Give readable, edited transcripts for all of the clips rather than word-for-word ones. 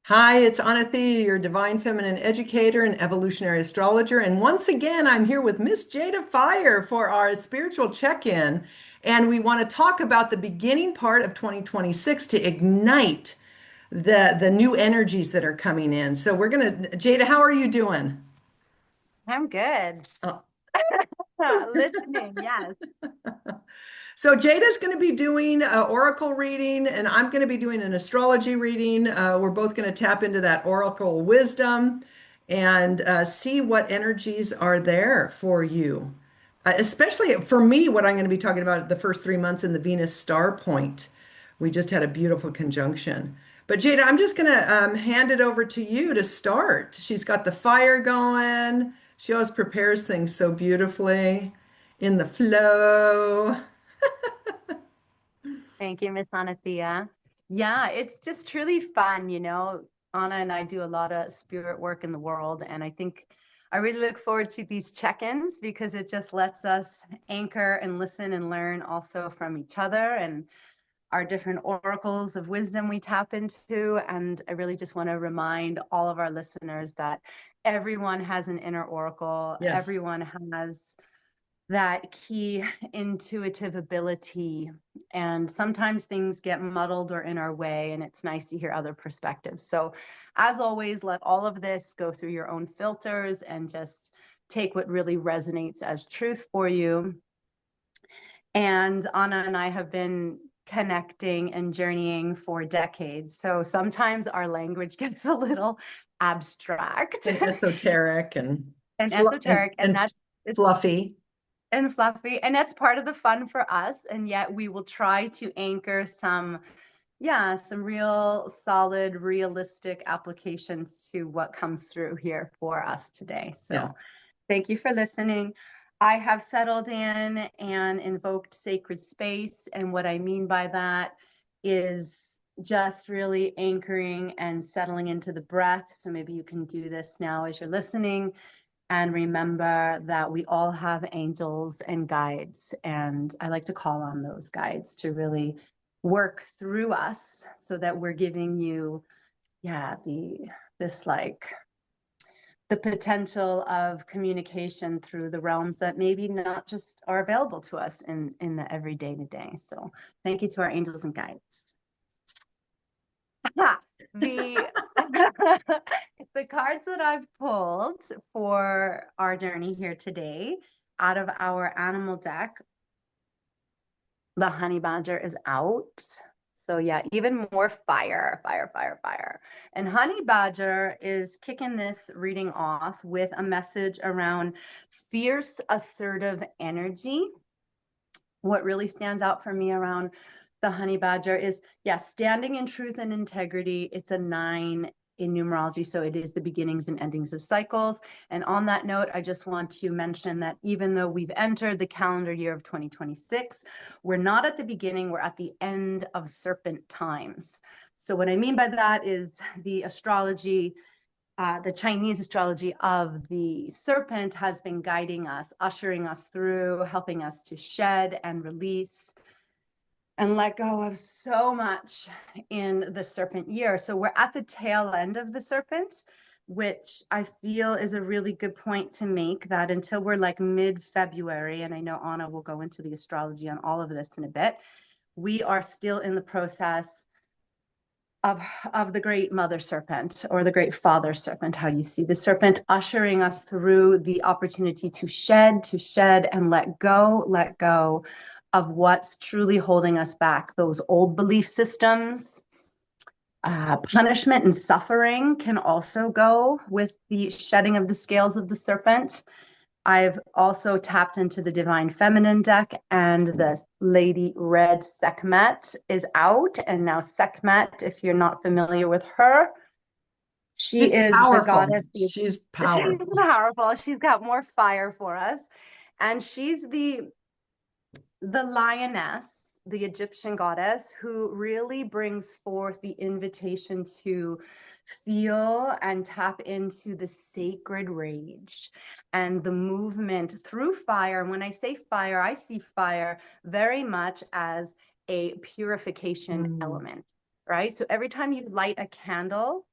Hi, it's Anna-Thea, your divine feminine educator and evolutionary astrologer. And once again, I'm here with Miss Jada Fire for our spiritual check-in. And we want to talk about the beginning part of 2026 to ignite the new energies that are coming in. So we're gonna, Jada, how are you doing? I'm good. Oh. Listening, yes. So Jada's going to be doing an oracle reading, and I'm going to be doing an astrology reading. We're both going to tap into that oracle wisdom and see what energies are there for you. Especially for me, what I'm going to be talking about the first 3 months in the Venus star point. We just had a beautiful conjunction. But Jada, I'm just going to hand it over to you to start. She's got the fire going. She always prepares things so beautifully in the flow. Thank you, Miss Anna-Thea. Yeah, it's just truly fun, Anna and I do a lot of spirit work in the world, and I think I really look forward to these check-ins because it just lets us anchor and listen and learn also from each other and our different oracles of wisdom we tap into. And I really just want to remind all of our listeners that everyone has an inner oracle, Yes. everyone has that key intuitive ability. And sometimes things get muddled or in our way, and it's nice to hear other perspectives. So, as always, let all of this go through your own filters and just take what really resonates as truth for you. And Anna and I have been connecting and journeying for decades. So sometimes our language gets a little abstract And esoteric and and esoteric, and and that's it's fluffy. and fluffy, and that's part of the fun for us. And yet we will try to anchor some real solid realistic applications to what comes through here for us today. Yeah. So thank you for listening. I have settled in and invoked sacred space, and what I mean by that is just really anchoring and settling into the breath. So maybe you can do this now as you're listening. And remember that we all have angels and guides. And I like to call on those guides to really work through us so that we're giving you, yeah, this like the potential of communication through the realms that maybe not just are available to us in the everyday to day. So thank you to our angels and guides. the the cards that I've pulled for our journey here today out of our animal deck, the honey badger is out. So yeah, even more fire, fire, fire, fire. And honey badger is kicking this reading off with a message around fierce, assertive energy. What really stands out for me around the honey badger is, yes, standing in truth and integrity. It's a 9 in numerology, so it is the beginnings and endings of cycles. And on that note, I just want to mention that even though we've entered the calendar year of 2026, we're not at the beginning, we're at the end of serpent times. So what I mean by that is the Chinese astrology of the serpent has been guiding us, ushering us through, helping us to shed and release and let go of so much in the serpent year. So we're at the tail end of the serpent, which I feel is a really good point to make, that until we're like mid-February, and I know Anna will go into the astrology on all of this in a bit, we are still in the process of the great mother serpent or the great father serpent, how you see the serpent ushering us through the opportunity to shed and let go of what's truly holding us back, those old belief systems. Punishment and suffering can also go with the shedding of the scales of the serpent. I've also tapped into the Divine Feminine deck, and the Lady Red Sekmet is out. And now, Sekmet, if you're not familiar with her, she She's is the powerful. goddess. She's She's powerful. powerful. She's got more fire for us. And she's the lioness, the Egyptian goddess, who really brings forth the invitation to feel and tap into the sacred rage and the movement through fire. And when I say fire, I see fire very much as a purification Mm. element, right? So every time you light a candle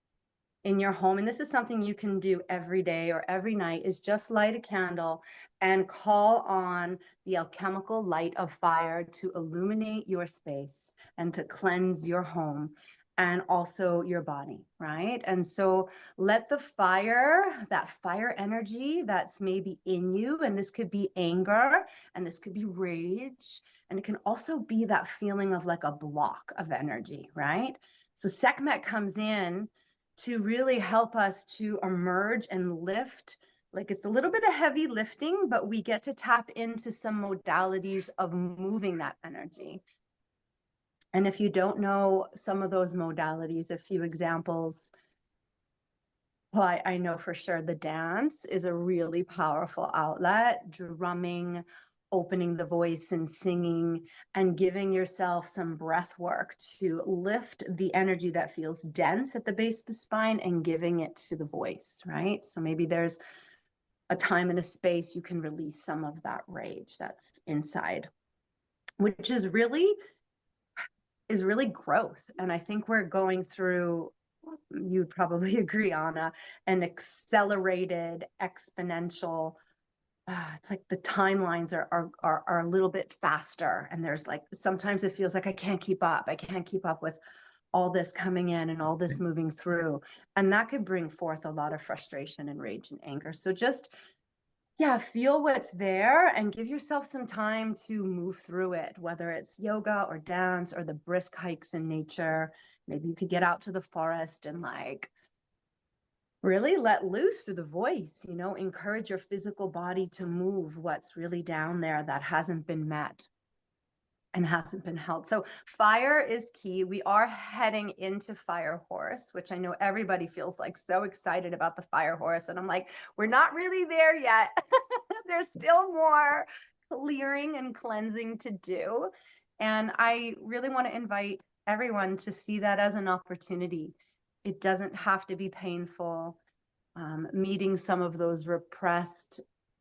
in your home, and this is something you can do every day or every night, is just light a candle and call on the alchemical light of fire to illuminate your space and to cleanse your home and also your body, right? And so let the fire, that fire energy that's maybe in you, and this could be anger and this could be rage, and it can also be that feeling of like a block of energy, right? So Sekhmet comes in to really help us to emerge and lift. Like, it's a little bit of heavy lifting, but we get to tap into some modalities of moving that energy. And if you don't know some of those modalities, a few examples, well, I know for sure the dance is a really powerful outlet. Drumming, opening the voice and singing, and giving yourself some breath work to lift the energy that feels dense at the base of the spine and giving it to the voice, right? So maybe there's a time and a space you can release some of that rage that's inside, which is really growth. And I think we're going through, you'd probably agree, Anna, an accelerated exponential, it's like the timelines are a little bit faster, and there's like, sometimes it feels like I can't keep up with all this coming in and all this moving through, and that could bring forth a lot of frustration and rage and anger. So just, yeah, feel what's there and give yourself some time to move through it, whether it's yoga or dance or the brisk hikes in nature. Maybe you could get out to the forest and like really let loose through the voice, you know, encourage your physical body to move what's really down there that hasn't been met and hasn't been held. So fire is key. We are heading into fire horse, which I know everybody feels like so excited about the fire horse. And I'm like, we're not really there yet. There's still more clearing and cleansing to do. And I really want to invite everyone to see that as an opportunity. It doesn't have to be painful. Meeting some of those repressed,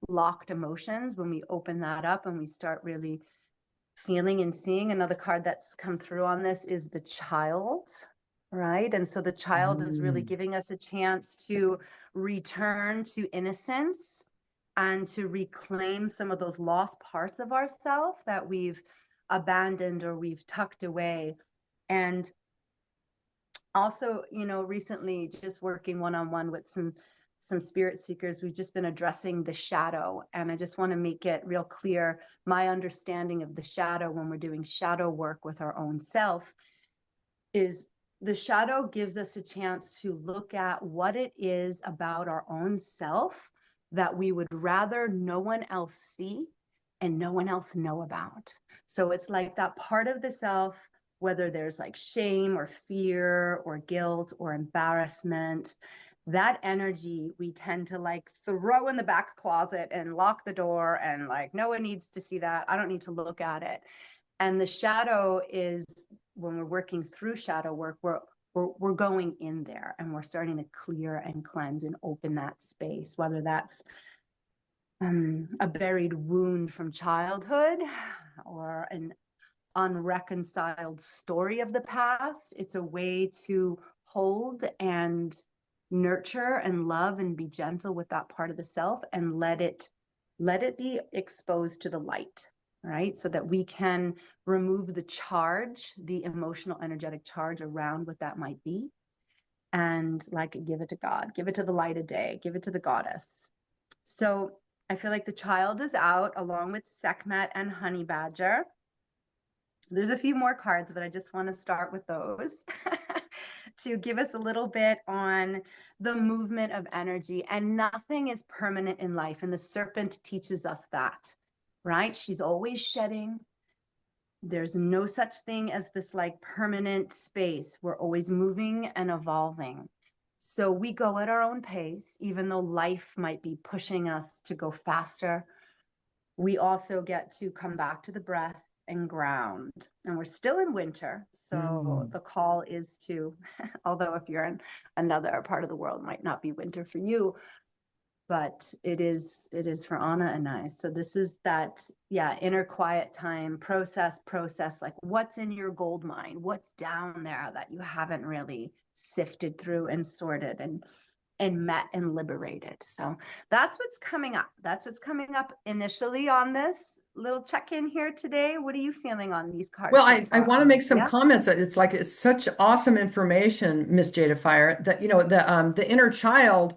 locked emotions, when we open that up and we start really feeling and seeing. Another card that's come through on this is the child, right? And so the child is really giving us a chance to return to innocence and to reclaim some of those lost parts of ourselves that we've abandoned or we've tucked away. And also, you know, recently just working one-on-one with some spirit seekers, we've just been addressing the shadow. And I just want to make it real clear, my understanding of the shadow when we're doing shadow work with our own self is the shadow gives us a chance to look at what it is about our own self that we would rather no one else see and no one else know about. So it's like that part of the self, whether there's like shame or fear or guilt or embarrassment, that energy we tend to like throw in the back closet and lock the door and like, no one needs to see that. I don't need to look at it. And the shadow is, when we're working through shadow work, we're going in there and we're starting to clear and cleanse and open that space, whether that's a buried wound from childhood or an unreconciled story of the past. It's a way to hold and nurture and love and be gentle with that part of the self and let it be exposed to the light, right? So that we can remove the charge, the emotional, energetic charge around what that might be, and like give it to God, give it to the light of day, give it to the goddess. So I feel like the child is out along with Sekhmet and Honey Badger. There's a few more cards, but I just want to start with those to give us a little bit on the movement of energy. And nothing is permanent in life. And the serpent teaches us that, right? She's always shedding. There's no such thing as this like permanent space. We're always moving and evolving. So we go at our own pace, even though life might be pushing us to go faster. We also get to come back to the breath and ground. And we're still in winter. So the call is to, although if you're in another part of the world, might not be winter for you, but it is for Anna and I. So this is that, yeah, inner quiet time, process, like what's in your gold mine, what's down there that you haven't really sifted through and sorted and met and liberated. So that's what's coming up. That's what's coming up initially on this little check-in here today. What are you feeling on these Well, cards so I far? want to make some Yeah. comments. It's like it's such awesome information, Miss Jada Fire, that the inner child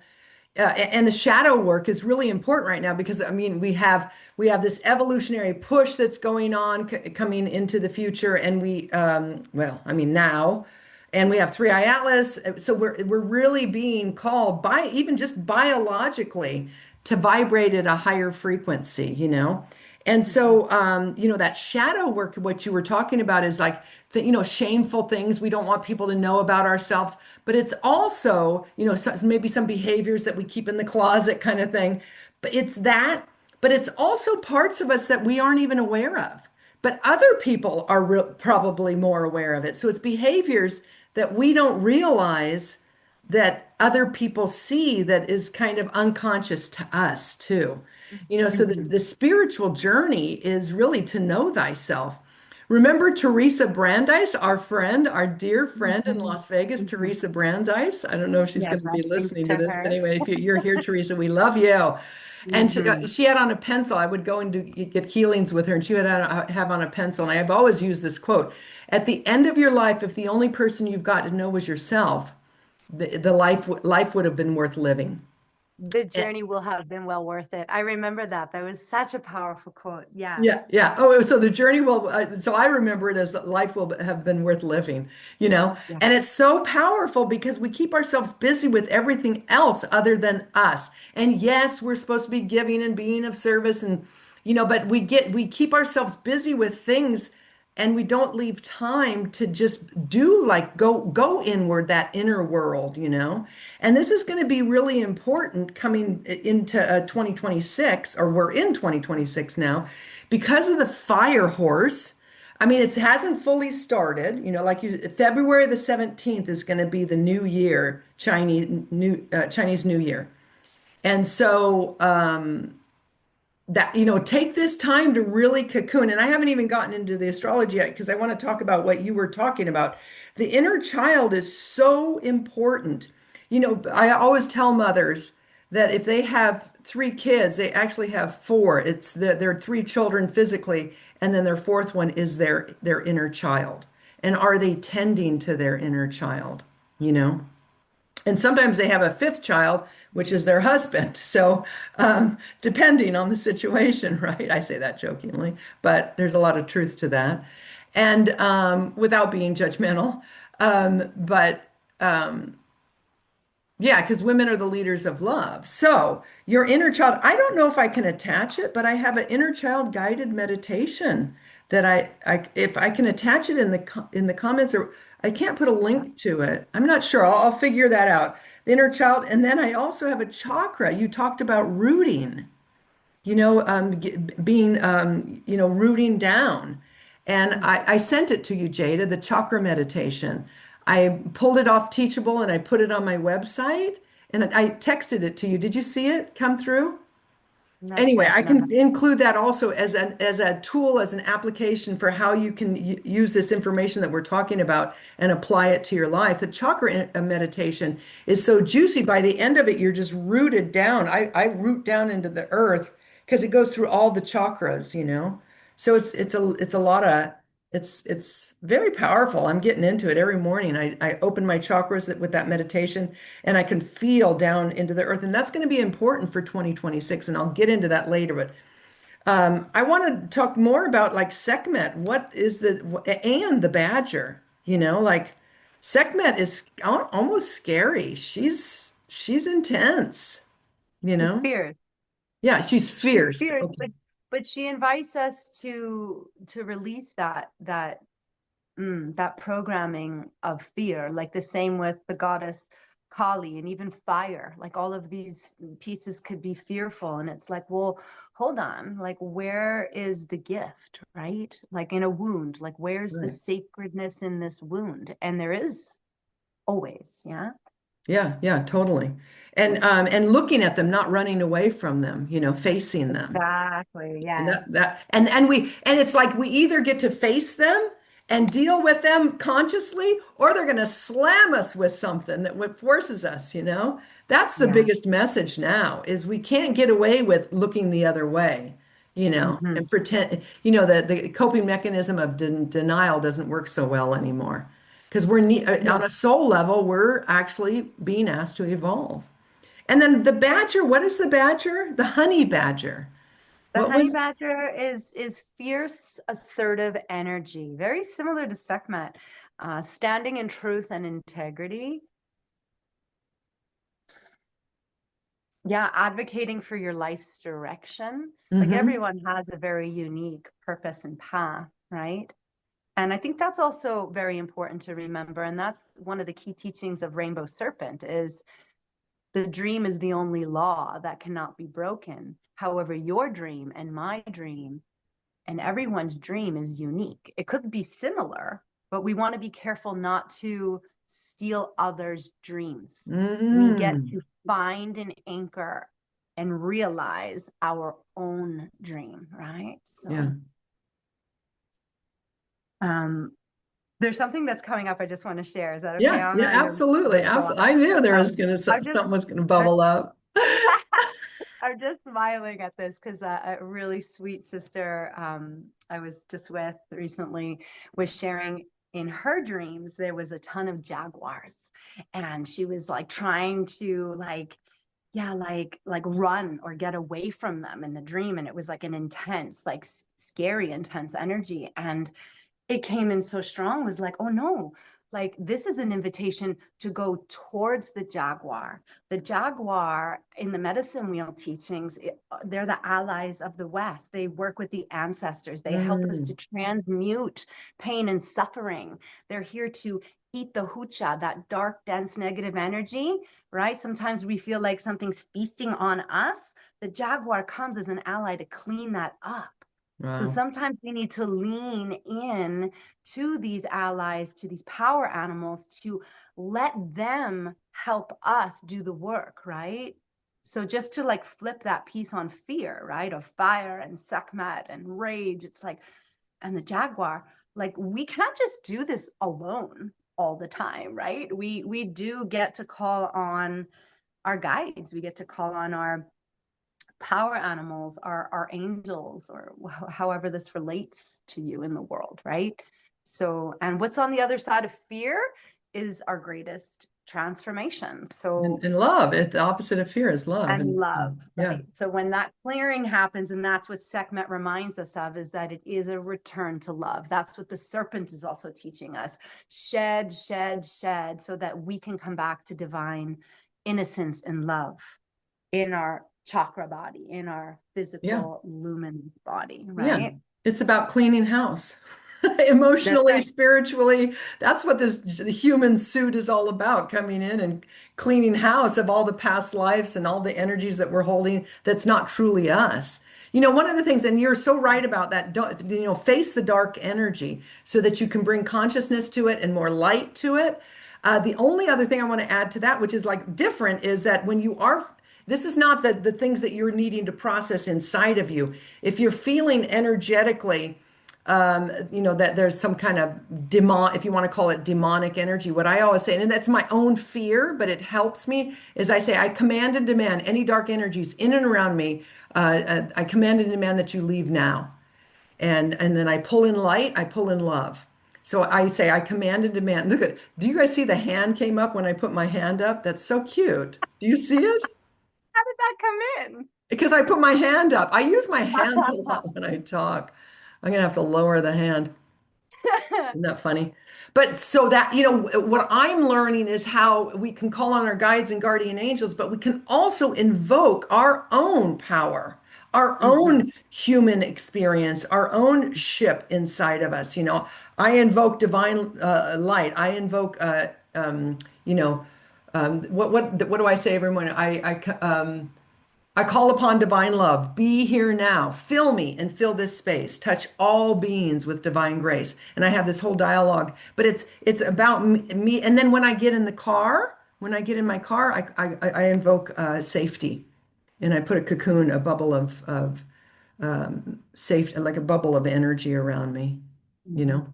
and the shadow work is really important right now because I mean we have this evolutionary push that's going on coming into the future, and well, I mean now, and we have three eye atlas, so we're really being called by even just biologically to vibrate at a higher frequency. And Mhm. so, that shadow work, what you were talking about is like shameful things we don't want people to know about ourselves. But it's also, maybe some behaviors that we keep in the closet kind of thing. But it's that, but it's also parts of us that we aren't even aware of. But other people are probably more aware of it. So it's behaviors that we don't realize that other people see that is kind of unconscious to us too. So the, Mhm. the spiritual journey is really to know thyself. Remember Teresa Brandeis, our dear friend in Mhm. Las Vegas, Mhm. Teresa Brandeis. I don't know if she's Yeah, going to be blessings listening to to this, but her. anyway, if you're here, Teresa, we love you. And Mhm. she had on a pencil. I would go and get healings with her, and she would have on a pencil. And I've always used this quote: "At the end of your life, if the only person you've got to know was yourself, the life would have been worth living." The journey will have been well worth it. I remember that. That was such a powerful quote. Yeah, Yes. yeah. Oh, so the journey will, so I remember it as that life will have been worth living. Yeah. And it's so powerful because we keep ourselves busy with everything else other than us. And yes, we're supposed to be giving and being of service but we keep ourselves busy with things and we don't leave time to just do like go inward, that inner world. And this is going to be really important coming into 2026, or we're in 2026 now because of the fire horse. I mean, it hasn't fully started, like February the 17th is going to be the new year, Chinese New Year. And so take this time to really cocoon. And I haven't even gotten into the astrology yet because I want to talk about what you were talking about. The inner child is so important. I always tell mothers that if they have three kids, they actually have four. It's their three children physically, and then their fourth one is their inner child. And are they tending to their inner child? You know? And sometimes they have a fifth child, which is their husband. So, depending on the situation, right? I say that jokingly, but there's a lot of truth to that. And without being judgmental. But yeah, because women are the leaders of love. So, your inner child, I don't know if I can attach it, but I have an inner child guided meditation that if I can attach it in the comments, or I can't put a link to it. I'm not sure. I'll figure that out. The inner child, and then I also have a chakra. You talked about rooting being, rooting down. And Mhm. I sent it to you, Jada, the chakra meditation. I pulled it off Teachable and I put it on my website and I texted it to you. Did you see it come through? Not Anyway, yet. I No, no. can include that also as a tool, as an application for how you can use this information that we're talking about and apply it to your life. The chakra meditation is so juicy. By the end of it, you're just rooted down. I root down into the earth because it goes through all the chakras. So it's a lot of it's very powerful. I'm getting into it every morning. I open my chakras with that meditation and I can feel down into the earth. And that's going to be important for 2026. And I'll get into that later. But I want to talk more about like Sekhmet. What is and the badger, like Sekhmet is almost scary. She's intense, you She's know? fierce. Yeah, she's She's fierce. fierce, Okay. but she invites us to release that programming of fear, like the same with the goddess Kali and even fire. Like all of these pieces could be fearful. And it's like, well, hold on, like where is the gift, right? Like in a wound, like where's the Right. sacredness in this wound? And there is always, yeah. Yeah, yeah, totally. and looking at them, not running away from them, facing them. Exactly. And Yes. and it's like we either get to face them and deal with them consciously, or they're going to slam us with something that forces us. That's the Yeah. biggest message now is we can't get away with looking the other way, Hmm. and pretend, the coping mechanism of denial doesn't work so well anymore. Because on Yeah. a soul level, we're actually being asked to evolve. And then the badger, what is the badger? The honey badger. The What honey was badger is fierce, assertive energy, very similar to Sekhmet, standing in truth and integrity. Yeah, advocating for your life's direction. Like hmm everyone has a very unique purpose and path, right? And I think that's also very important to remember. And that's one of the key teachings of Rainbow Serpent is the dream is the only law that cannot be broken. However, your dream and my dream and everyone's dream is unique. It could be similar, but we want to be careful not to steal others' dreams. We get mm to find an anchor and realize our own dream, right? Yeah. So, um, there's something that's coming up I just want to share. Is that okay, Yeah. Anna? Yeah. I know Absolutely. we're going. Absolutely. I knew there was Um, gonna I'm just something was gonna I'm, bubble up. I'm just smiling at this because a really sweet sister I was just with recently was sharing in her dreams there was a ton of jaguars, and she was like trying to yeah, like run or get away from them in the dream, and it was like an intense, like scary, intense energy, and it came in so strong was like, oh no, like this is an invitation to go towards the jaguar. The jaguar in the medicine wheel teachings, they're the allies of the West. They work with the ancestors. They help us to Mm, transmute pain and suffering. They're here to eat the hucha, that dark, dense, negative energy, right? Sometimes we feel like something's feasting on us. The jaguar comes as an ally to clean that up. So wow. sometimes we need to lean in to these allies, to these power animals, to let them help us do the work, right? So just to like flip that piece on fear, right? Of fire and Sekhmet and rage. It's like, and the jaguar, like we can't just do this alone all the time, right? We do get to call on our guides. We get to call on our power animals, our angels, or however this relates to you in the world, right? So, and what's on the other side of fear is our greatest transformation. So, And love, the opposite of fear is love. and And love, yeah. right? So when that clearing happens, and that's what Sekhmet reminds us of, is that it is a return to love. That's what the serpent is also teaching us. Shed, shed, shed, so that we can come back to divine innocence and love in our chakra body, in our Yeah. physical luminous body, Yeah. right? It's about cleaning house. That's Emotionally, right. spiritually. That's what this human suit is all about, coming in and cleaning house of all the past lives and all the energies that we're holding that's not truly us. One of the things, and you're so right about that, face the dark energy so that you can bring consciousness to it and more light to it. The only other thing I want to add to that, which is like different, is that when you are, this is not the things that you're needing to process inside of you. If you're feeling energetically, that there's some kind of if you want to call it demonic energy, what I always say, and that's my own fear, but it helps me, is I say, I command and demand any dark energies in and around me. I command and demand that you leave now. And then I pull in light, I pull in love. So I say, I command and demand. Look do you guys see the hand came up when I put my hand up? That's so cute. Do you see it? How did that come Because I put my hand up. I use my hands a in? lot when I talk. I'm gonna have to lower the hand. Isn't that funny? But so that, what I'm learning is how we can call on our guides and guardian angels, but we can also invoke our own power, our Mhm. own human experience, our own ship inside of us. I invoke divine light. I invoke, you know, what do I say every morning? I call upon divine love. Be here now. Fill me and fill this space. Touch all beings with divine grace. And I have this whole dialogue, but it's about me. And then when I get in the car, when I get in my car, I invoke safety, and I put a cocoon, a bubble of safe, like a bubble of energy around me, you Mhm. know,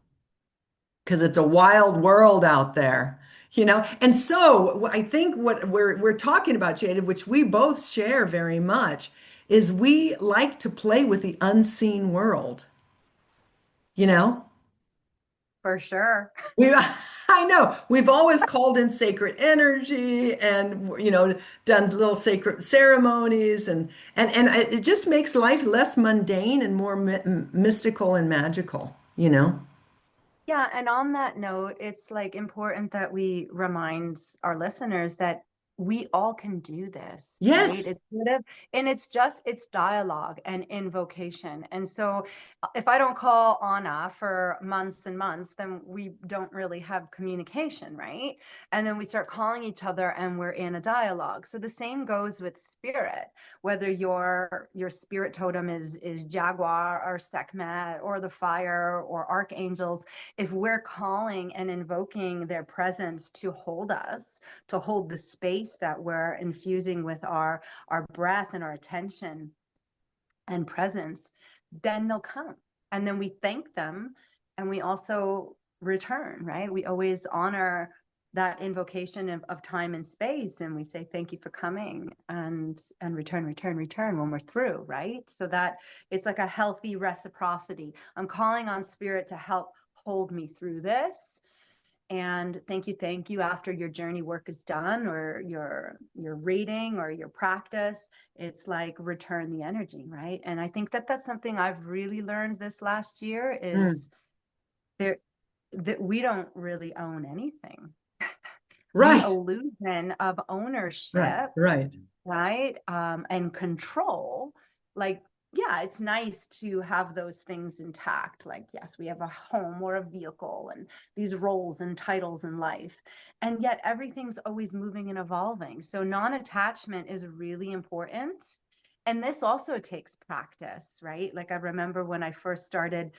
because it's a wild world out there, you know. And so I think what we're talking about, Jada, which we both share very much, is we like to play with the unseen world, you know. For sure. We, I know we've always called in sacred energy and, done little sacred ceremonies and it just makes life less mundane and more mystical and magical, you know? Yeah, and on that note, it's like important that we remind our listeners that we all can do this, right? Yes. It's sort of, and it's dialogue and invocation. And so if I don't call Anna for months and months, then we don't really have communication, right? And then we start calling each other and we're in a dialogue. So the same goes with spirit, whether your spirit totem is Jaguar or Sekmet or the fire or archangels. If we're calling and invoking their presence to hold us, to hold the space that we're infusing with our breath and our attention and presence, then they'll come. And then we thank them and we also return, right? We always honor that invocation of time and space, and we say thank you for coming and return when we're through, right? So that it's like a healthy reciprocity. I'm calling on spirit to help hold me through this, and thank you after your journey work is done, or your reading or your practice. It's like return the energy, right? And I think that that's something I've really learned this last year Mm. is there that we don't really own anything. The Right, illusion of right, ownership, right. right? And control. Like, yeah, it's nice to have those things intact. Like, yes, we have a home or a vehicle and these roles and titles in life. And yet everything's always moving and evolving. So non-attachment is really important. And this also takes practice, right? Like I remember when I first started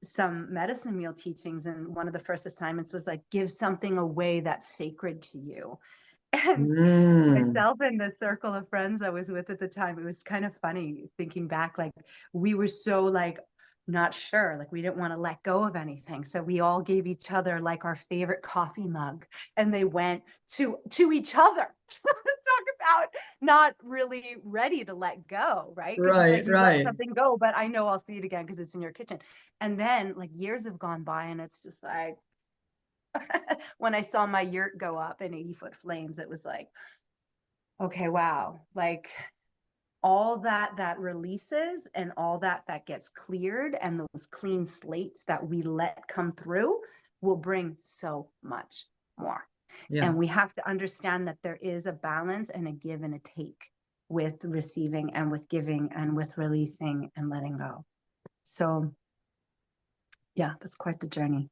some medicine meal teachings, and one of the first assignments was like, give something away that's sacred to you. And Mm. myself and the circle of friends I was with at the time, it was kind of funny thinking back. Like we were so like not sure, like we didn't want to let go of anything. So we all gave each other like our favorite coffee mug, and they went to each other. Talk about not really ready to let go, right? Because it's like Right, you let right. something go, but I know I'll see it again because it's in your kitchen. And then like years have gone by, and it's just like when I saw my yurt go up in 80-foot flames, it was like, okay, wow. Like all that releases and all that gets cleared, and those clean slates that we let come through will bring so much more. Yeah. And we have to understand that there is a balance and a give and a take with receiving and with giving and with releasing and letting go. So yeah, that's quite the journey.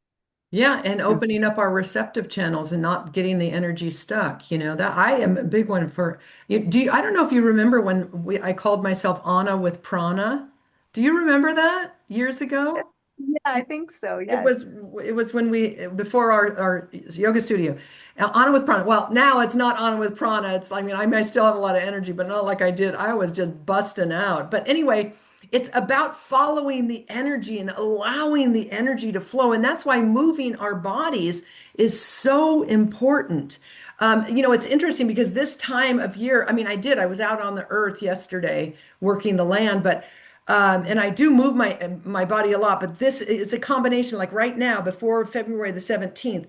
Yeah, and opening up our receptive channels and not getting the energy stuck. That I am a big one for I don't know if you remember when I called myself Anna with prana. Do you remember that years ago? Yeah, I think so. It Yes. was it was when we before our yoga studio. Anna with prana. Well, now it's not Anna with prana. I mean, I may still have a lot of energy, but not like I did. I was just busting out. But anyway, it's about following the energy and allowing the energy to flow. And that's why moving our bodies is so important. It's interesting because this time of year, I mean, I was out on the earth yesterday working the land, but and I do move my body a lot, but this it's a combination. Like right now, before February the 17th,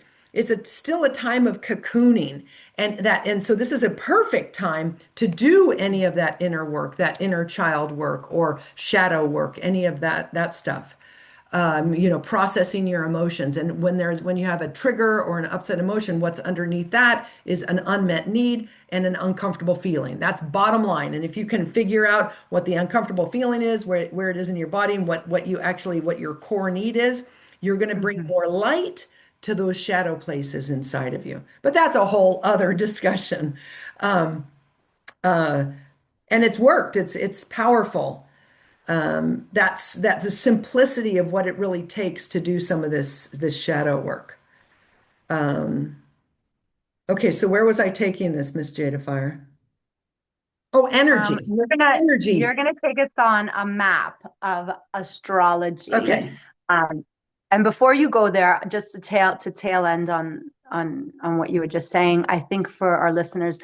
still a time of cocooning, and so this is a perfect time to do any of that inner work, that inner child work or shadow work, any of that stuff. Processing your emotions. And when you have a trigger or an upset emotion, what's underneath that is an unmet need and an uncomfortable feeling. That's bottom line. And if you can figure out what the uncomfortable feeling is, where it is in your body, and what your core need is, you're going to bring Mhm. more light to those shadow places inside of you. But that's a whole other discussion. Um, uh, and it's worked. It's powerful. That's the simplicity of what it really takes to do some of this shadow work. Um, Okay, so where was I taking this, Miss Jada Fire? Oh, energy. You're Energy. gonna take us on a map of astrology. Okay. Um, and before you go there, just to tail end on what you were just saying, I think for our listeners,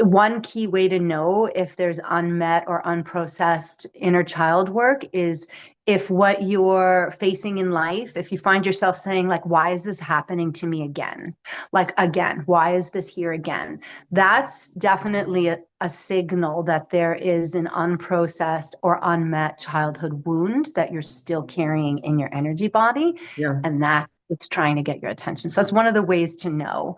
one key way to know if there's unmet or unprocessed inner child work is if what you're facing in life, if you find yourself saying, like, why is this happening to me again? Like, again, why is this here again? That's definitely a signal that there is an unprocessed or unmet childhood wound that you're still carrying in your energy body. Yeah. And that it's trying to get your attention. So that's one of the ways to know.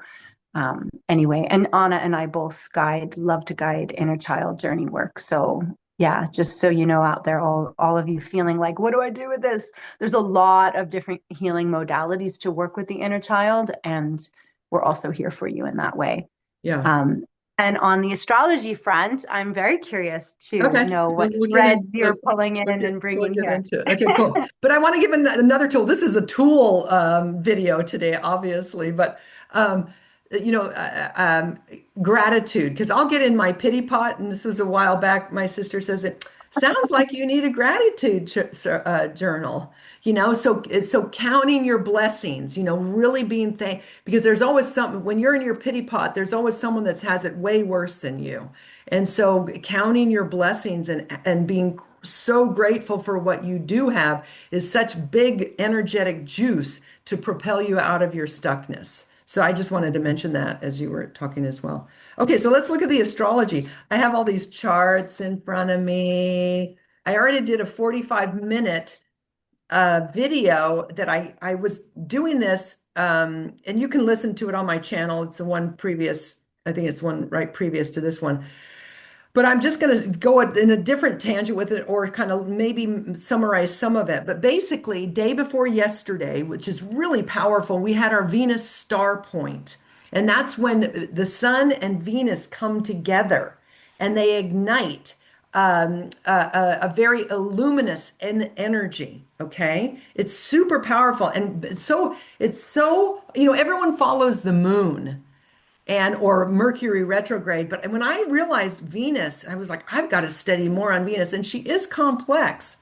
Anyway, and Anna and I both love to guide inner child journey work. So yeah, just so you know out there, all of you feeling like, what do I do with this? There's a lot of different healing modalities to work with the inner child, and we're also here for you in that way. Yeah. Um, and on the astrology front, I'm very curious to Okay. know what We'll get threads into you're it. pulling in and We'll bringing get here. into it. Okay, cool. But I want to give another tool. This is a tool video today, obviously, but um, you know, gratitude. Because I'll get in my pity pot, and this was a while back. My sister says it sounds like you need a gratitude journal. So counting your blessings. Really being because there's always something when you're in your pity pot. There's always someone that has it way worse than you. And so counting your blessings and being so grateful for what you do have is such big energetic juice to propel you out of your stuckness. So I just wanted to mention that as you were talking as well. Okay, so let's look at the astrology. I have all these charts in front of me. I already did a 45-minute video that I was doing this, and you can listen to it on my channel. It's the one previous, I think it's one right previous to this one. But I'm just going to go in a different tangent with it or kind of maybe summarize some of it. But basically, day before yesterday, which is really powerful, we had our Venus star point. And that's when the sun and Venus come together and they ignite a very luminous energy. Okay. It's super powerful. And everyone follows the moon and or Mercury retrograde. But when I realized Venus, I was like, I've got to study more on Venus. And she is complex,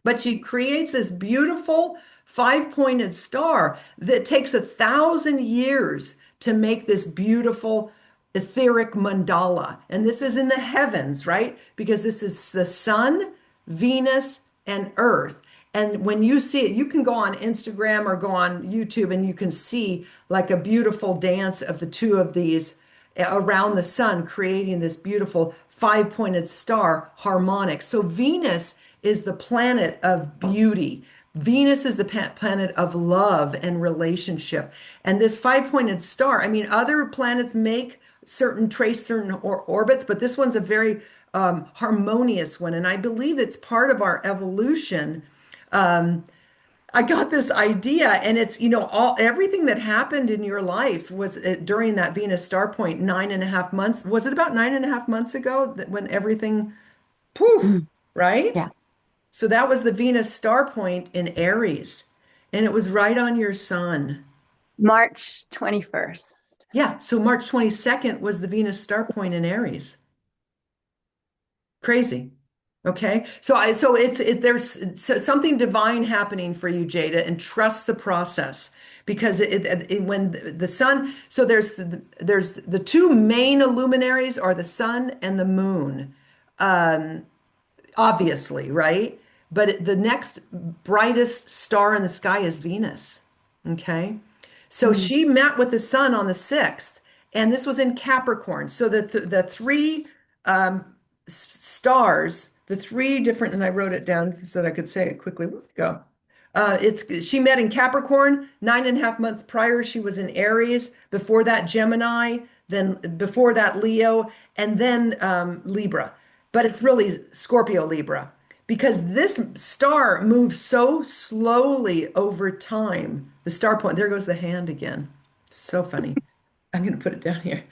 but she creates this beautiful five-pointed star that takes 1,000 years to make this beautiful etheric mandala. And this is in the heavens, right? Because this is the sun, Venus, and Earth. And when you see it, you can go on Instagram or go on YouTube and you can see like a beautiful dance of the two of these around the sun, creating this beautiful five-pointed star harmonic. So Venus is the planet of beauty. Venus is the planet of love and relationship. And this five-pointed star, I mean, other planets trace certain orbits, but this one's a very harmonious one. And I believe it's part of our evolution. I got this idea, and it's, everything that happened in your life was during that Venus star point, 9.5 months. Was it about 9.5 months ago that when everything, poof, Mm, right? yeah. So that was the Venus star point in Aries, and it was right on your sun. March 21st. Yeah, so March 22nd was the Venus star point in Aries. Crazy. Okay. There's something divine happening for you, Jada, and trust the process because when the sun, so there's the two main luminaries are the sun and the moon, obviously, right? But the next brightest star in the sky is Venus. Okay. So Mm, she met with the sun on the 6th, and this was in Capricorn. So the three stars, the three different, and I wrote it down so that I could say it quickly. Where'd it go? She met in Capricorn 9.5 months prior. She was in Aries. Before that, Gemini. Then before that, Leo, and then Libra. But it's really Scorpio Libra because this star moves so slowly over time. The star point, there goes the hand again. So funny. I'm going to put it down here.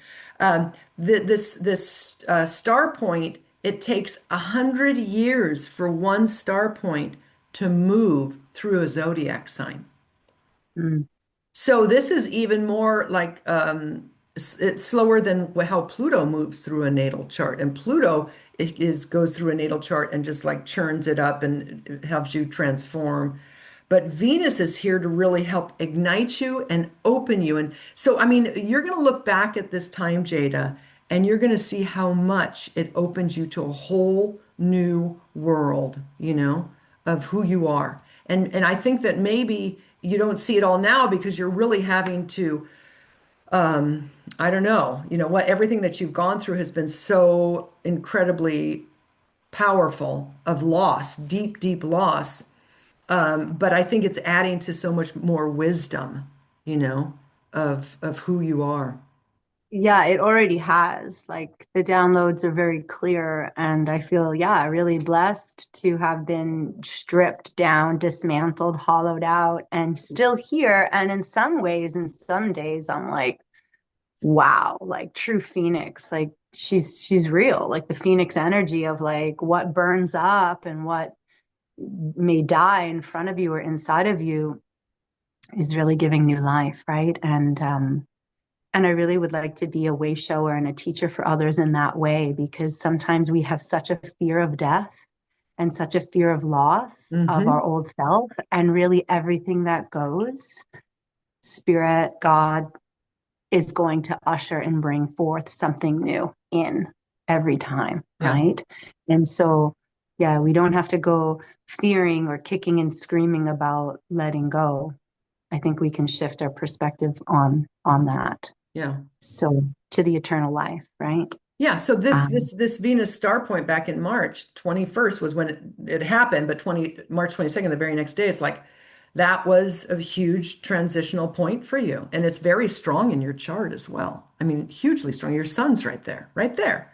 This star point, it takes 100 years for one star point to move through a zodiac sign. mm. So this is even more like it's slower than how Pluto moves through a natal chart. And Pluto goes through a natal chart and just like churns it up and it helps you transform. But Venus is here to really help ignite you and open you. And so, I mean, you're going to look back at this time, Jada, and you're going to see how much it opens you to a whole new world, of who you are. And I think that maybe you don't see it all now because you're really having to, I don't know, what everything that you've gone through has been so incredibly powerful of loss, deep, deep loss. But I think it's adding to so much more wisdom, of who you are. Yeah, it already has. Like the downloads are very clear, and I feel, yeah, really blessed to have been stripped down, dismantled, hollowed out, and still here. And in some ways, in some days, I'm like, wow, like true Phoenix. Like she's real. Like the Phoenix energy of like what burns up and what may die in front of you or inside of you is really giving new life, right? And I really would like to be a way shower and a teacher for others in that way, because sometimes we have such a fear of death and such a fear of loss of our Hmm. old self. And really, everything that goes, spirit, God is going to usher and bring forth something new in every time, Yeah. right? And so, yeah, we don't have to go fearing or kicking and screaming about letting go. I think we can shift our perspective on that. Yeah. So to the eternal life, right? Yeah, so this Um, this this Venus star point back in March 21st was when it happened, but March 22nd, the very next day, it's like that was a huge transitional point for you. And it's very strong in your chart as well. I mean, hugely strong. Your sun's right there, right there.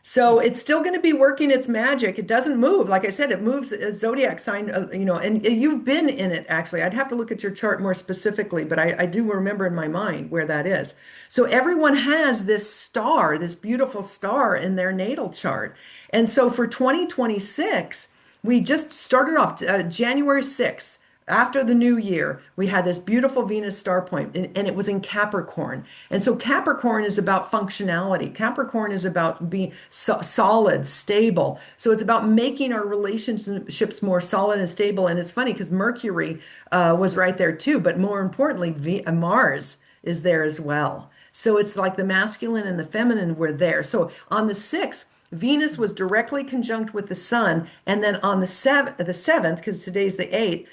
So it's still going to be working its magic. It doesn't move. Like I said, it moves a zodiac sign, and you've been in it actually. I'd have to look at your chart more specifically, but I do remember in my mind where that is. So everyone has this star, this beautiful star in their natal chart. And so for 2026, we just started off January 6th. After the new year, we had this beautiful Venus star point, and it was in Capricorn. And so Capricorn is about functionality. Capricorn is about being solid, stable. So it's about making our relationships more solid and stable. And it's funny because Mercury was right there too, but more importantly, Mars is there as well. So it's like the masculine and the feminine were there. So on the 6th, Venus was directly conjunct with the sun, and then on the seventh, because today's the 8th,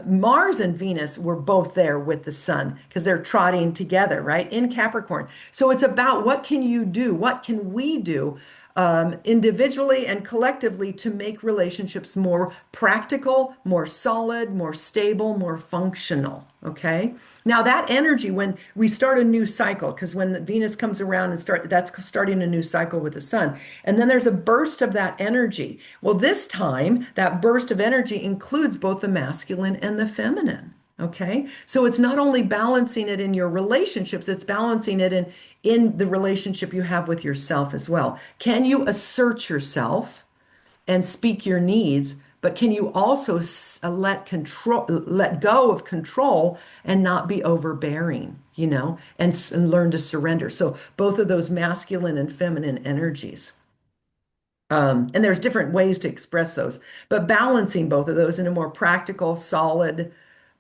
Mars and Venus were both there with the sun because they're trotting together, right, in Capricorn. So it's about what can you do? What can we do individually and collectively to make relationships more practical, more solid, more stable, more functional. Okay. Now that energy, when we start a new cycle, because when the Venus comes around and that's starting a new cycle with the sun, and then there's a burst of that energy. Well, this time that burst of energy includes both the masculine and the feminine. Okay. So it's not only balancing it in your relationships, it's balancing it in the relationship you have with yourself as well. Can you assert yourself and speak your needs, but can you also let go of control and not be overbearing, and learn to surrender. So both of those masculine and feminine energies. And there's different ways to express those, but balancing both of those in a more practical, solid,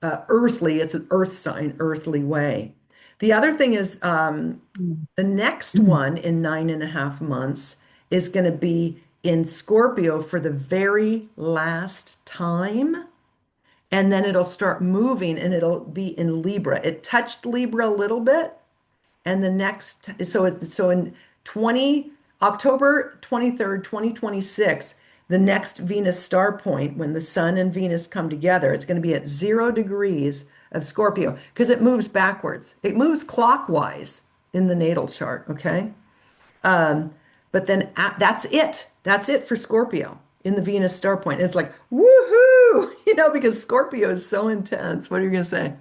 earthly, it's an earth sign, earthly way. The other thing is the next one in 9.5 months is going to be in Scorpio for the very last time. And then it'll start moving and it'll be in Libra. It touched Libra a little bit, and the next, so in 20 October 23rd, 2026, the next Venus star point, when the sun and Venus come together, it's going to be at 0 degrees of Scorpio because it moves backwards. It moves clockwise in the natal chart, okay? But then that's it. That's it for Scorpio in the Venus star point. It's like, woohoo, because Scorpio is so intense. What are you going to say?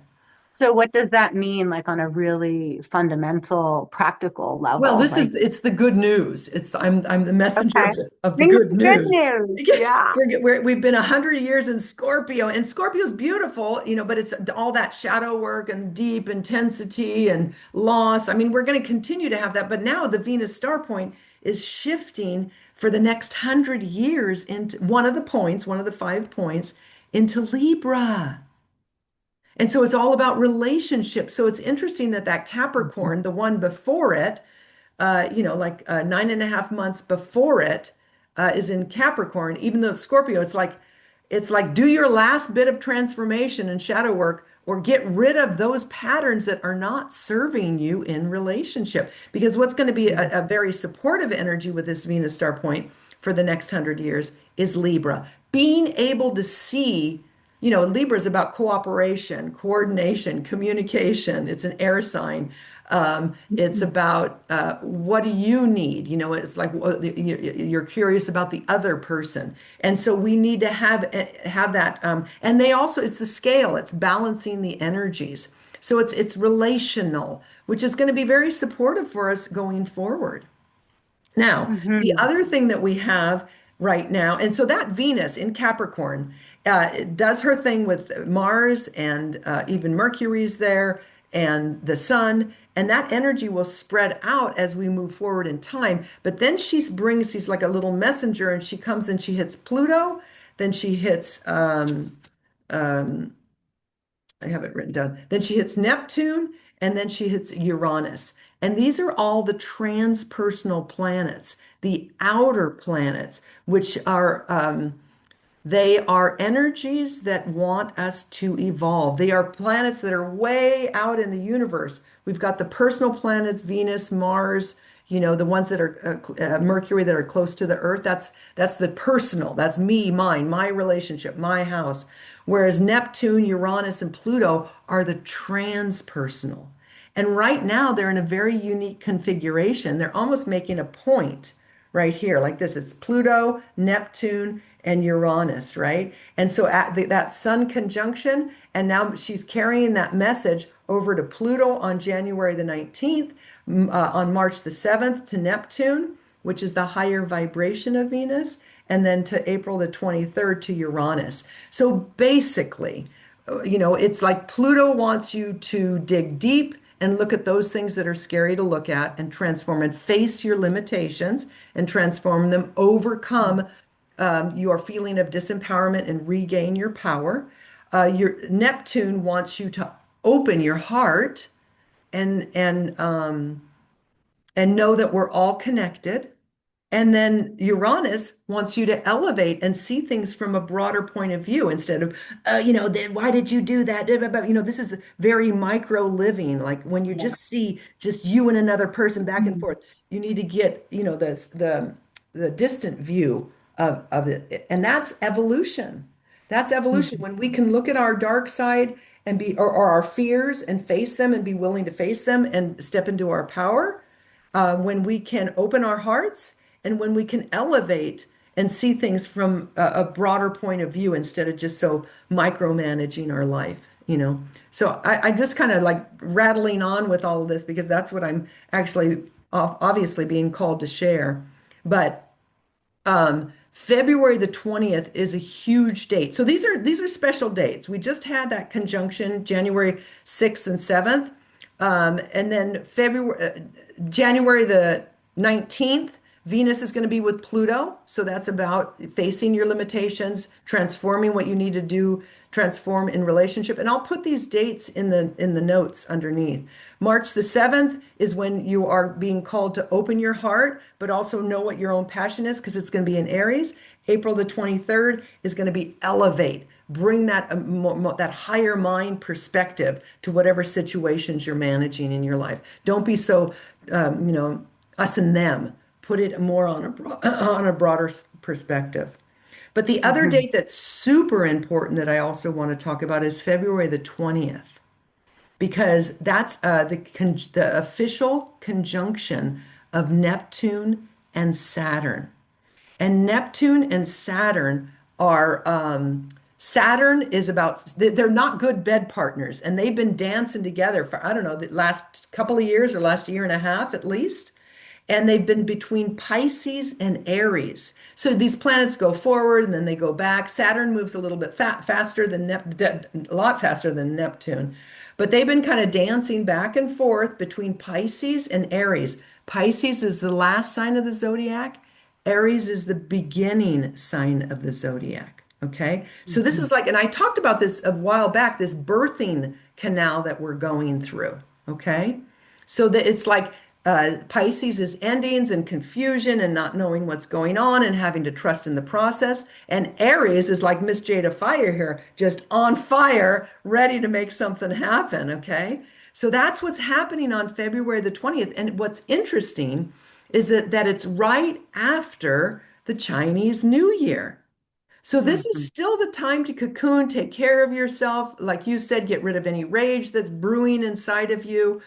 So what does that mean, like on a really fundamental, practical Well, level? this Like, is it's the good news. It's I'm the messenger okay, of the bring us good the good news. news. Yes, Yeah. we've been 100 years in Scorpio, and Scorpio's beautiful, but it's all that shadow work and deep intensity and loss. I mean, we're going to continue to have that, but now the Venus star point is shifting for the next 100 years into one of the 5 points into Libra. And so it's all about relationships. So it's interesting that Capricorn, the one before it, like 9.5 months before it, is in Capricorn. Even though Scorpio, it's like do your last bit of transformation and shadow work, or get rid of those patterns that are not serving you in relationship. Because what's going to be a very supportive energy with this Venus star point for the next 100 years is Libra. Being able to see, Libra is about cooperation, coordination, communication. It's an air sign. It's about what do you need? It's like you're curious about the other person, and so we need to have that. And it's the scale. It's balancing the energies. So it's relational, which is going to be very supportive for us going forward. Now, the Hmm. other thing that we have right now, and so that Venus in Capricorn does her thing with Mars, and even Mercury's there, and the sun, and that energy will spread out as we move forward in time. But then she's like a little messenger, and she comes and she hits Pluto, then she hits I have it written down. Then she hits Neptune, and then she hits Uranus. And these are all the transpersonal planets, the outer planets, which they are energies that want us to evolve. They are planets that are way out in the universe. We've got the personal planets, Venus, Mars, the ones that are Mercury, that are close to the Earth. That's the personal. That's me, mine, my relationship, my house. Whereas Neptune, Uranus, and Pluto are the transpersonal. And right now they're in a very unique configuration. They're almost making a point right here, like this. It's Pluto, Neptune, and Uranus, right? And so that Sun conjunction, and now she's carrying that message over to Pluto on January the 19th, on March the 7th to Neptune, which is the higher vibration of Venus, and then to April the 23rd to Uranus. So basically, it's like Pluto wants you to dig deep and look at those things that are scary to look at and transform and face your limitations and transform them, overcome your feeling of disempowerment and regain your power. Your Neptune wants you to open your heart and and um, and know that we're all connected. And then Uranus wants you to elevate and see things from a broader point of view instead of, why did you do that? This is very micro living. Like when you Yeah. just see just you and another person back and Mhm. forth, you need to get, the distant view of it. And that's evolution. That's evolution. Mhm. When we can look at our dark side and or our fears and face them and be willing to face them and step into our power, when we can open our hearts and when we can elevate and see things from a broader point of view instead of just so micromanaging our life. So I'm just kind of like rattling on with all of this because that's what I'm actually obviously being called to share. But February the 20th is a huge date. So these are special dates. We just had that conjunction January 6th and 7th. And then January the 19th, Venus is going to be with Pluto. So that's about facing your limitations, transforming what you need to do, transform in relationship. And I'll put these dates in the notes underneath. March the 7th is when you are being called to open your heart, but also know what your own passion is because it's going to be in Aries. April the 23rd is going to be elevate. Bring that higher mind perspective to whatever situations you're managing in your life. Don't be so, us and them. Put it more on on a broader perspective. But the other Mhm. date that's super important that I also want to talk about is February the 20th, because that's the official conjunction of Neptune and Saturn. And Neptune and Saturn are Saturn is about, they're not good bed partners, and they've been dancing together for, I don't know, the last couple of years or last year and a half at least. And they've been between Pisces and Aries. So these planets go forward and then they go back. Saturn moves a little bit faster than a lot faster than Neptune. But they've been kind of dancing back and forth between Pisces and Aries. Pisces is the last sign of the zodiac. Aries is the beginning sign of the zodiac. Okay. So this Mhm. is like, and I talked about this a while back, this birthing canal that we're going through. Okay. So that it's like Pisces is endings and confusion and not knowing what's going on and having to trust in the process. And Aries is like Miss Jada Fire here, just on fire, ready to make something happen. Okay. So that's what's happening on February the 20th. And what's interesting is that it's right after the Chinese New Year. So this is Mhm. still the time to cocoon, take care of yourself. Like you said, get rid of any rage that's brewing inside of you.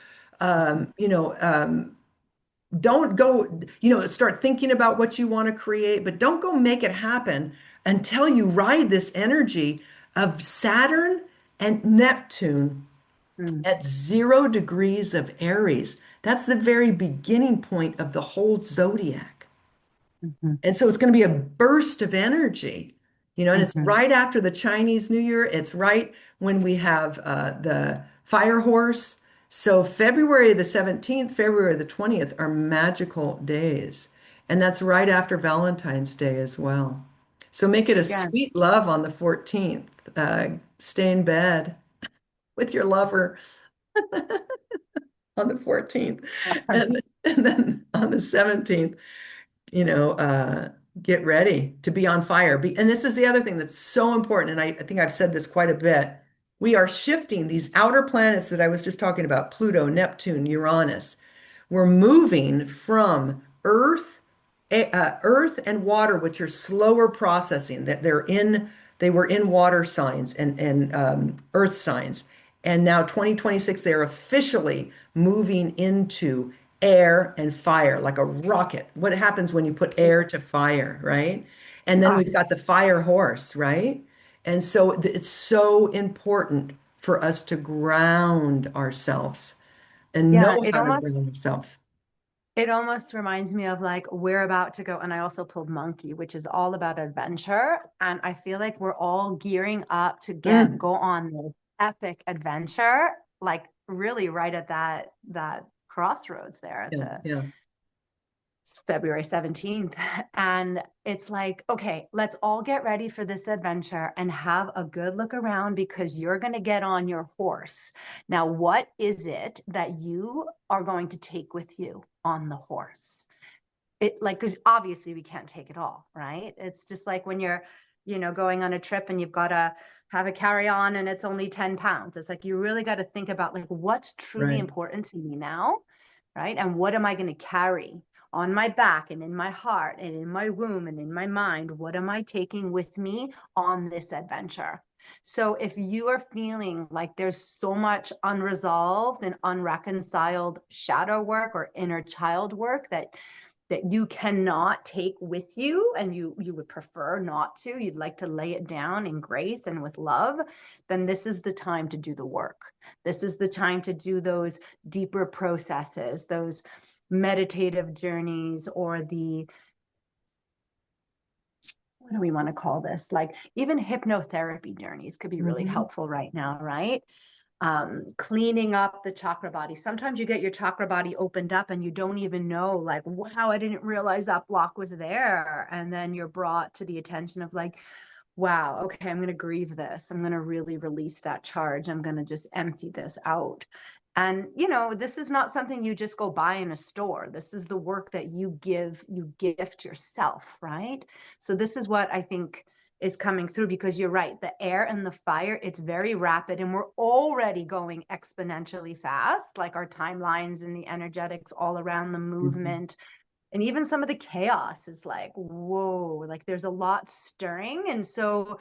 Don't go, start thinking about what you want to create, but don't go make it happen until you ride this energy of Saturn and Neptune at Mhm. 0 degrees of Aries. That's the very beginning point of the whole zodiac. Mhm. And so it's going to be a burst of energy, and it's Mhm. right after the Chinese New Year. It's right when we have the fire horse. So February the 17th, February the 20th are magical days. And that's right after Valentine's Day as well. So make it a Yeah. sweet love on the 14th. Stay in bed with your lover on the 14th. And then on the 17th, you know, uh, get ready to be on fire. And this is the other thing that's so important. And I think I've said this quite a bit. We are shifting these outer planets that I was just talking about, Pluto, Neptune, Uranus. We're moving from Earth and water, which are slower processing, that they were in water signs and Earth signs. And now 2026, they're officially moving into air and fire like a rocket. What happens when you put air to fire, right? And then Ah, we've got the fire horse, right? And so it's so important for us to ground ourselves and yeah, know how to ground ourselves. it almost reminds me of like we're about to go, and I also pulled Monkey, which is all about adventure. And I feel like we're all gearing up to Mm. go on this epic adventure, like really right at that crossroads there at Yeah, the yeah, February 17th. And it's like, okay, let's all get ready for this adventure and have a good look around because you're going to get on your horse. Now, what is it that you are going to take with you on the horse? It like, because obviously we can't take it all, right? It's just like when you're, going on a trip and you've got to have a carry on and it's only 10 pounds. It's like you really got to think about like what's truly right. important to me now, right? And what am I going to carry on my back and in my heart and in my womb and in my mind? What am I taking with me on this adventure? So if you are feeling like there's so much unresolved and unreconciled shadow work or inner child work that you cannot take with you and you would prefer not to, you'd like to lay it down in grace and with love, then this is the time to do the work. This is the time to do those deeper processes, those meditative journeys, or the, what do we want to call this, like even hypnotherapy journeys could be really Mhm. helpful right now, right? Cleaning up the chakra body. Sometimes you get your chakra body opened up and you don't even know, like, wow, I didn't realize that block was there. And then you're brought to the attention of, like, wow, okay, I'm going to grieve this. I'm going to really release that charge. I'm going to just empty this out. And, this is not something you just go buy in a store. This is the work that you gift yourself, right? So, this is what I think is coming through because you're right. The air and the fire, it's very rapid and we're already going exponentially fast, like our timelines and the energetics all around the Mhm. movement. And even some of the chaos is like, whoa, like there's a lot stirring. And so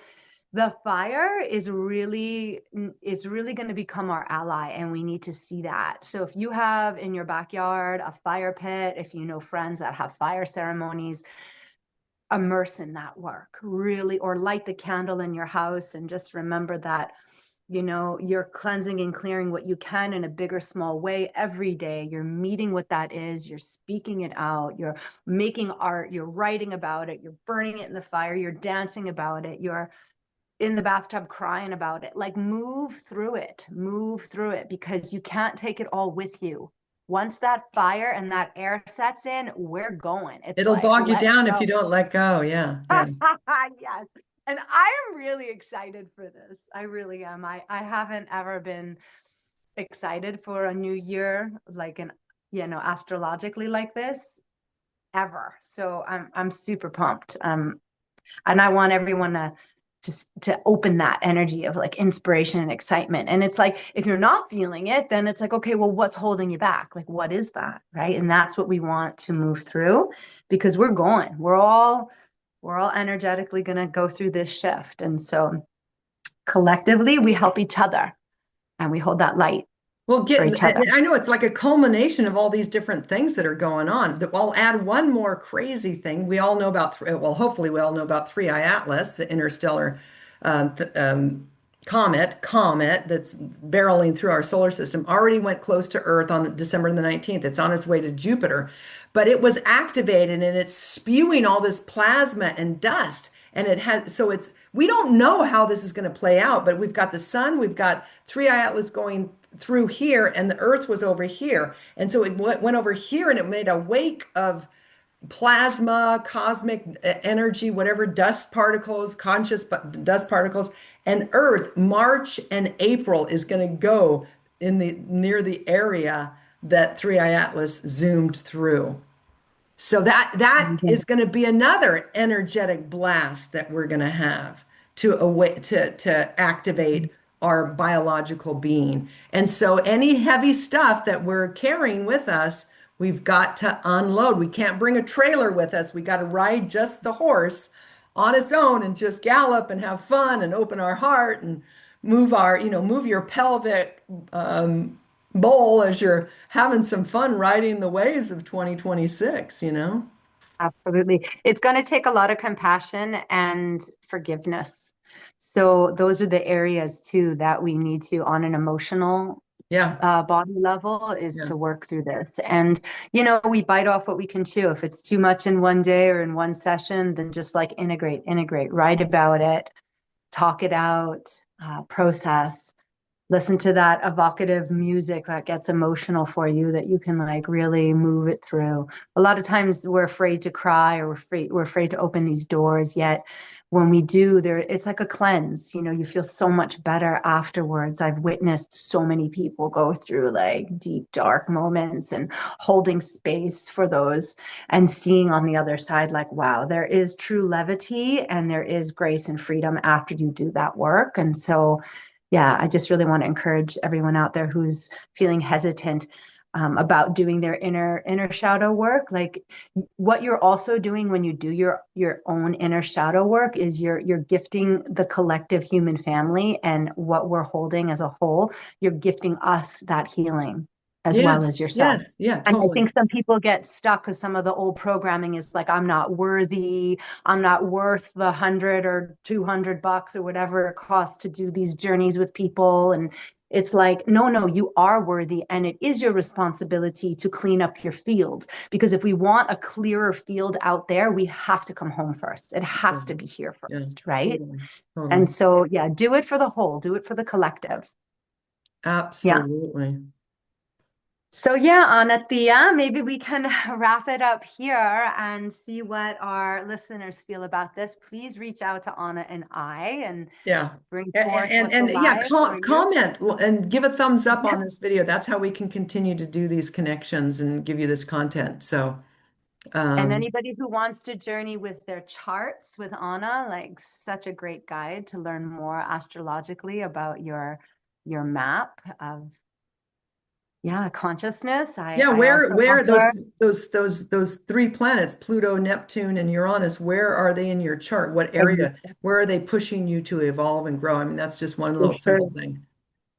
the fire is really, it's really going to become our ally and we need to see that. So if you have in your backyard a fire pit, if you know friends that have fire ceremonies, immerse in that work, really, or light the candle in your house and just remember that, you're cleansing and clearing what you can in a bigger, small way every day. You're meeting what that is, you're speaking it out, you're making art, you're writing about it, you're burning it in the fire, you're dancing about it, you're in the bathtub crying about it. Like move through it, because you can't take it all with you. Once that fire and that air sets in, we're going. It's It'll like, bog you let's down if go. you don't let go. Yeah, yeah. Yes. And I am really excited for this. I really am. I haven't ever been excited for a new year, like astrologically like this ever. So I'm super pumped. And I want everyone to open that energy of like inspiration and excitement. And it's like, if you're not feeling it, then it's like, okay, well, what's holding you back? Like, what is that? Right. And that's what we want to move through, because we're going, we're all energetically going to go through this shift. And so collectively we help each other and we hold that light Well, for each other. I know it's like a culmination of all these different things that are going on. I'll add one more crazy thing. We all know about, well, hopefully we all know about 3I Atlas, the interstellar th comet that's barreling through our solar system. Already went close to Earth on December the 19th. It's on its way to Jupiter, but it was activated and it's spewing all this plasma and dust. And it has, so we don't know how this is going to play out, but we've got the sun, we've got 3I Atlas going through here, and the Earth was over here. And so it went over here and it made a wake of plasma, cosmic energy, whatever, dust particles, conscious dust particles. And Earth, March and April is going to go in the near the area that 3I Atlas zoomed through. So that is going to be another energetic blast that we're going to have to activate our biological being. And so any heavy stuff that we're carrying with us, we've got to unload. We can't bring a trailer with us. We got to ride just the horse on its own and just gallop and have fun and open our heart and move your pelvic bowl as you're having some fun riding the waves of 2026. Absolutely. It's going to take a lot of compassion and forgiveness. So those are the areas too that we need to, on an emotional Yeah, body level, is yeah. to work through this. And, we bite off what we can chew. If it's too much in one day or in one session, then just like integrate, write about it, talk it out, process. Listen to that evocative music that gets emotional for you, that you can like really move it through. A lot of times we're afraid to cry, or we're afraid to open these doors, yet when we do, it's like a cleanse. You feel so much better afterwards. I've witnessed so many people go through like deep dark moments and holding space for those, and seeing on the other side like, wow, there is true levity and there is grace and freedom after you do that work. And so yeah, I just really want to encourage everyone out there who's feeling hesitant about doing their inner shadow work. Like, what you're also doing when you do your own inner shadow work is you're gifting the collective human family and what we're holding as a whole. You're gifting us that healing as well Yes, as yourself. yes, yeah, And I totally. think some people get stuck because some of the old programming is like, I'm not worthy, I'm not worth the 100 or $200 or whatever it costs to do these journeys with people. And it's like, no, you are worthy. And it is your responsibility to clean up your field. Because if we want a clearer field out there, we have to come home first. It has to be here Yeah, first, right? totally, totally. And so, yeah, do it for the whole, do it for the collective. Yeah. Absolutely. So yeah, Anna-Thea, maybe we can wrap it up here and see what our listeners feel about this. Please reach out to Anna and I and Yeah. bring forth And, what's yeah, alive for you. comment and give a thumbs up Yeah. on this video. That's how we can continue to do these connections and give you this content. So, And um, anybody who wants to journey with their charts with Anna, like such a great guide to learn more astrologically about your map of consciousness. I yeah, I also where offer. those three planets, Pluto, Neptune, and Uranus, where are they in your chart? What area? Where are they pushing you to evolve and grow? I mean, that's just one For little sure. simple thing.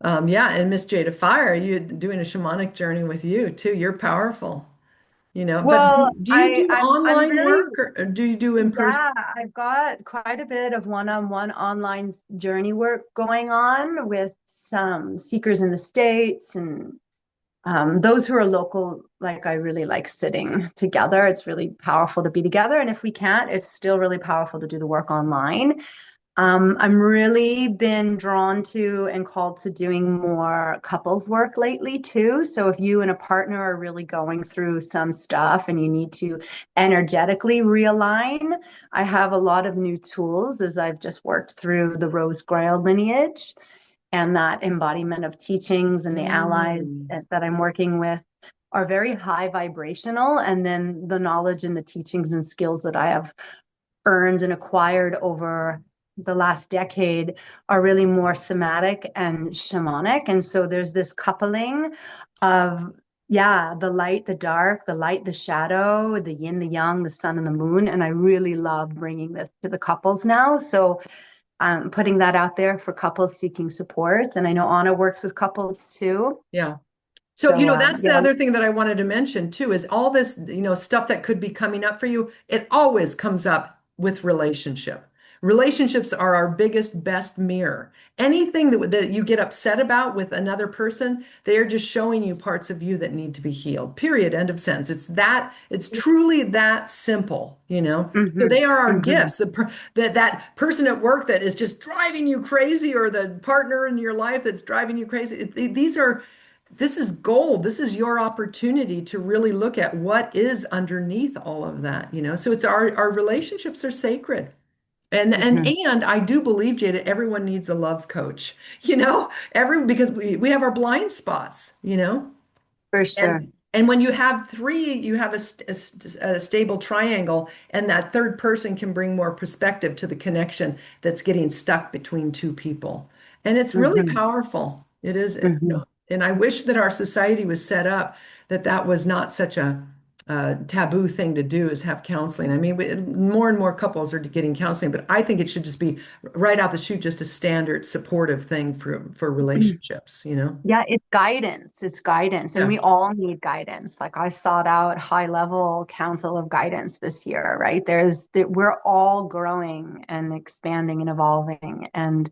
Yeah, and Miss Jada Fire, you doing a shamanic journey with you too. You're powerful. But Well, do you do I'm online really, work or do you do in person? yeah, I've got quite a bit of one-on-one online journey work going on with some seekers in the States and those who are local. Like, I really like sitting together. It's really powerful to be together. And if we can't, it's still really powerful to do the work online. I'm really been drawn to and called to doing more couples work lately too. So if you and a partner are really going through some stuff and you need to energetically realign, I have a lot of new tools as I've just worked through the Rose Grail lineage and that embodiment of teachings, and the allies Mm. that I'm working with are very high vibrational. And then the knowledge and the teachings and skills that I have earned and acquired over the last decade are really more somatic and shamanic. And so there's this coupling of, yeah, the light, the dark, the light, the shadow, the yin, the yang, the sun, and the moon. And I really love bringing this to the couples now. So I'm putting that out there for couples seeking support. And I know Anna works with couples too. Yeah. So, So that's the yeah. other thing that I wanted to mention too, is all this, stuff that could be coming up for you. It always comes up with relationship. Relationships are our biggest, best mirror. Anything that you get upset about with another person, they are just showing you parts of you that need to be healed. Period. End of sentence. It's truly that simple. So Hmm. they are our Hmm. gifts. That person at work that is just driving you crazy, or the partner in your life that's driving you crazy. This is gold. This is your opportunity to really look at what is underneath all of that. So it's our relationships are sacred. Hmm. And I do believe, Jada, everyone needs a love coach, because we have our blind spots. For sure. And when you have three, you have a stable triangle, and that third person can bring more perspective to the connection that's getting stuck between two people. And it's really Hmm. powerful. It is, Hmm. and I wish that our society was set up that that was not such a taboo thing to do, is have counseling. I mean, more and more couples are getting counseling, but I think it should just be right out the chute, just a standard supportive thing for relationships. Yeah, it's guidance. It's guidance. And Yeah. we all need guidance. Like, I sought out high level council of guidance this year, right? We're all growing and expanding and evolving. And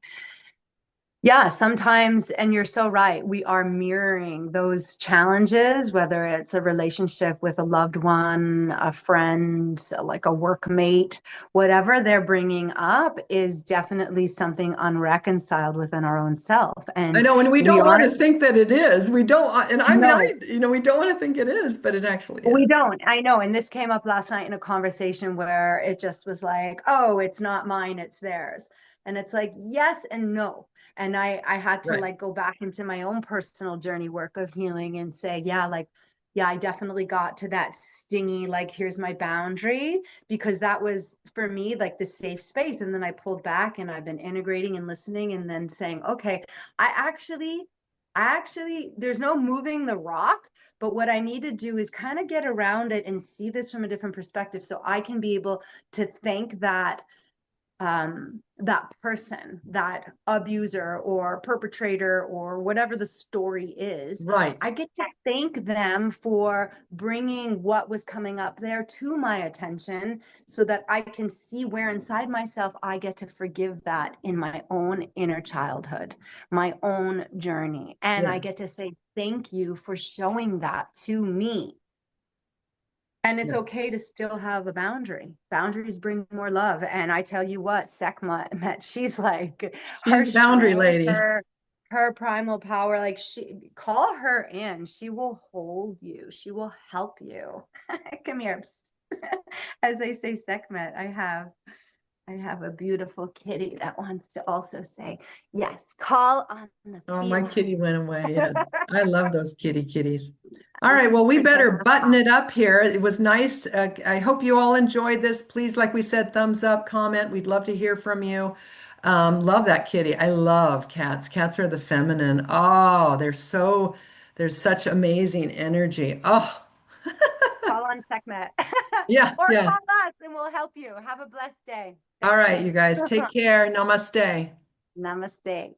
yeah, sometimes, and you're so right, we are mirroring those challenges, whether it's a relationship with a loved one, a friend, like a workmate, whatever they're bringing up is definitely something unreconciled within our own self. I And know, and we we don't want aren't, to think that it is. We don't, and I mean, no, we don't want to think it is, but it actually we is. don't. I know. And this came up last night in a conversation where it just was like, oh, it's not mine, it's theirs. And it's like, yes and no. And I had to Right. like go back into my own personal journey work of healing and say, yeah, like, yeah, I definitely got to that stingy, like, here's my boundary, because that was for me like the safe space. And then I pulled back and I've been integrating and listening and then saying, okay, I actually, there's no moving the rock, but what I need to do is kind of get around it and see this from a different perspective so I can be able to thank that person, that abuser or perpetrator or whatever the story is. Right. I get to thank them for bringing what was coming up there to my attention so that I can see where inside myself I get to forgive that in my own inner childhood, my own journey. And I Yeah. get to say thank you for showing that to me. And it's Yeah. okay to still have a boundary. Boundaries bring more love. And I tell you what, Sekmet, she's like She's her the boundary strength, lady. her primal power, like, she call her in. She will hold you. She will help you. Come here. As they say, Sekmet, I have a beautiful kitty that wants to also say, yes, call on the Oh, my feline. kitty went away. Yeah. I love those kitties. All This right. is Well, we her better Gemini. button it up here. It was nice. I hope you all enjoyed this. Please, like we said, thumbs up, comment. We'd love to hear from you. Love that kitty. I love cats. Cats are the feminine. Oh, there's such amazing energy. Oh, Call on Sekmet. yeah, Or yeah. call us and we'll help you. Have a blessed day. All Thank right, you. you guys, take care. Namaste. Namaste.